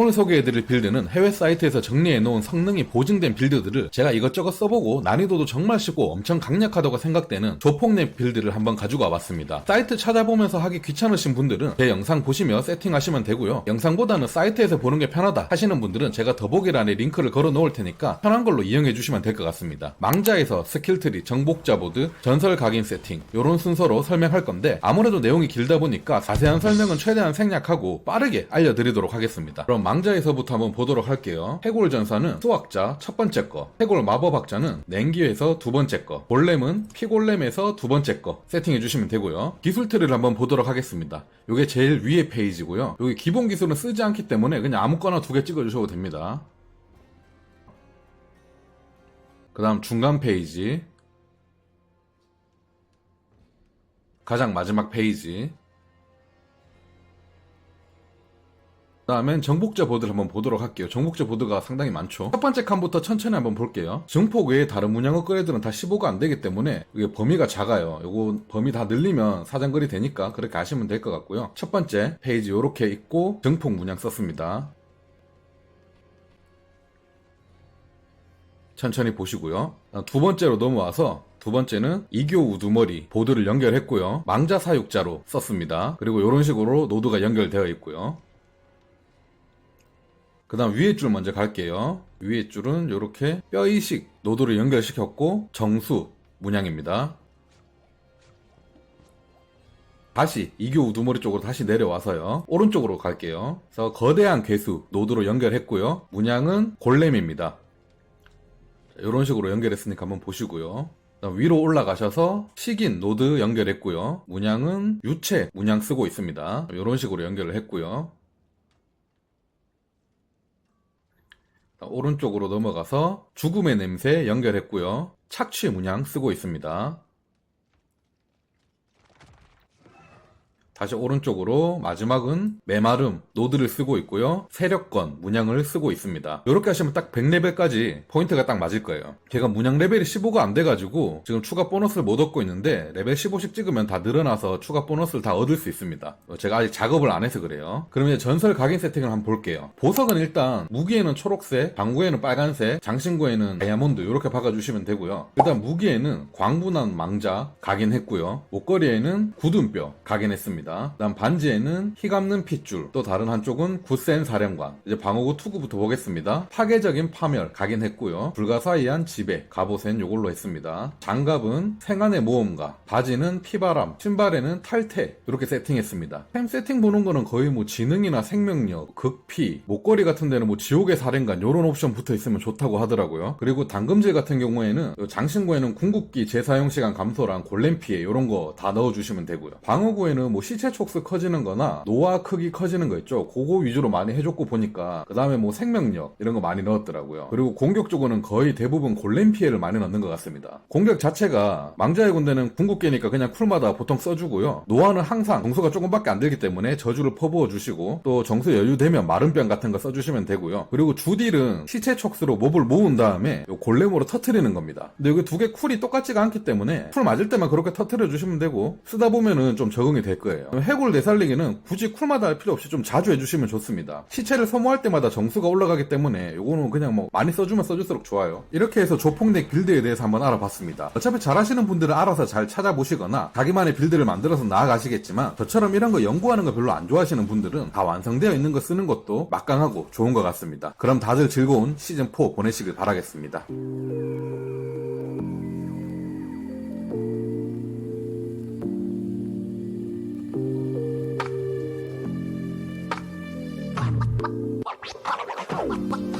오늘 소개해드릴 빌드는 해외 사이트에서 정리해놓은 성능이 보증된 빌드들을 제가 이것저것 써보고 난이도도 정말 쉽고 엄청 강력하다고 생각되는 조폭랩 빌드를 한번 가지고 와봤습니다. 사이트 찾아보면서 하기 귀찮으신 분들은 제 영상 보시며 세팅하시면 되고요. 영상보다는 사이트에서 보는 게 편하다 하시는 분들은 제가 더보기란에 링크를 걸어 놓을 테니까 편한 걸로 이용해 주시면 될 것 같습니다. 망자에서 스킬트리, 정복자 보드, 전설 각인 세팅 요런 순서로 설명할 건데 아무래도 내용이 길다 보니까 자세한 설명은 최대한 생략하고 빠르게 알려드리도록 하겠습니다. 그럼 망자에서부터 한번 보도록 할게요. 해골 전사는 수학자 첫 번째 거, 해골 마법학자는 냉기에서 두 번째 거, 골렘은 피골렘에서 두 번째 거 세팅해 주시면 되고요. 기술 트리를 한번 보도록 하겠습니다. 요게 제일 위에 페이지고요. 여기 기본 기술은 쓰지 않기 때문에 그냥 아무거나 두 개 찍어 주셔도 됩니다. 그 다음 중간 페이지, 가장 마지막 페이지, 그 다음엔 정복자 보드를 한번 보도록 할게요. 정복자 보드가 상당히 많죠. 첫 번째 칸부터 천천히 한번 볼게요. 증폭 외에 다른 문양 업그레이드는 다 15가 안 되기 때문에 이게 범위가 작아요. 요거 범위 다 늘리면 사정거리 되니까 그렇게 하시면 될 것 같고요. 첫 번째 페이지 요렇게 있고 증폭 문양 썼습니다. 천천히 보시고요. 두 번째로 넘어와서 두 번째는 이교 우두머리 보드를 연결했고요. 망자 사육자로 썼습니다. 그리고 이런 식으로 노드가 연결되어 있고요. 그 다음 위에 줄 먼저 갈게요. 위에 줄은 이렇게 뼈이식 노드를 연결시켰고 정수 문양입니다. 다시 이교 우두머리 쪽으로 다시 내려와서요. 오른쪽으로 갈게요. 그래서 거대한 괴수 노드로 연결했고요. 문양은 골렘입니다. 이런 식으로 연결했으니까 한번 보시고요. 위로 올라가셔서 식인 노드 연결했고요. 문양은 유체 문양 쓰고 있습니다. 이런 식으로 연결을 했고요. 오른쪽으로 넘어가서 죽음의 냄새 연결했고요. 착취 문양 쓰고 있습니다. 다시 오른쪽으로 마지막은 메마름 노드를 쓰고 있고요. 세력권 문양을 쓰고 있습니다. 이렇게 하시면 딱 100레벨까지 포인트가 딱 맞을 거예요. 제가 문양 레벨이 15가 안 돼가지고 지금 추가 보너스를 못 얻고 있는데 레벨 15씩 찍으면 다 늘어나서 추가 보너스를 다 얻을 수 있습니다. 제가 아직 작업을 안 해서 그래요. 그럼 이제 전설 각인 세팅을 한번 볼게요. 보석은 일단 무기에는 초록색, 방구에는 빨간색, 장신구에는 다이아몬드 이렇게 박아주시면 되고요. 일단 무기에는 광분한 망자 각인했고요. 목걸이에는 굳은뼈 각인했습니다. 다음 반지에는 희감는 핏줄, 또 다른 한쪽은 굳센 사령관. 이제 방어구 투구부터 보겠습니다. 파괴적인 파멸 각인했고요. 불가사의한 지배, 갑옷엔 요걸로 했습니다. 장갑은 생안의 모험가, 바지는 피바람, 신발에는 탈퇴 이렇게 세팅했습니다. 템 세팅 보는 거는 거의 뭐 지능이나 생명력, 극피, 목걸이 같은 데는 뭐 지옥의 사령관 요런 옵션 붙어 있으면 좋다고 하더라고요. 그리고 당금질 같은 경우에는 장신구에는 궁극기 재사용 시간 감소랑 골렘 피해 요런 거 다 넣어주시면 되고요. 방어구에는 뭐 시체 촉수 커지는 거나 노화 크기 커지는 거 있죠. 그거 위주로 많이 해줬고 보니까 그 다음에 뭐 생명력 이런 거 많이 넣었더라고요. 그리고 공격 쪽으로는 거의 대부분 골렘 피해를 많이 넣는 것 같습니다. 공격 자체가 망자의 군대는 궁극기니까 그냥 쿨마다 보통 써주고요. 노화는 항상 정수가 조금밖에 안 들기 때문에 저주를 퍼부어 주시고 또 정수 여유되면 마른병 같은 거 써주시면 되고요. 그리고 주딜은 시체 촉수로 몹을 모은 다음에 골렘으로 터트리는 겁니다. 근데 여기 두 개 쿨이 똑같지가 않기 때문에 쿨 맞을 때만 그렇게 터트려 주시면 되고 쓰다 보면은 좀 적응이 될 거예요. 해골 내살리기는 굳이 쿨마다 할 필요 없이 좀 자주 해주시면 좋습니다. 시체를 소모할 때마다 정수가 올라가기 때문에 요거는 그냥 뭐 많이 써주면 써줄수록 좋아요. 이렇게 해서 조폭덱 빌드에 대해서 한번 알아봤습니다. 어차피 잘하시는 분들은 알아서 잘 찾아보시거나 자기만의 빌드를 만들어서 나아가시겠지만 저처럼 이런 거 연구하는 거 별로 안 좋아하시는 분들은 다 완성되어 있는 거 쓰는 것도 막강하고 좋은 것 같습니다. 그럼 다들 즐거운 시즌4 보내시길 바라겠습니다. What?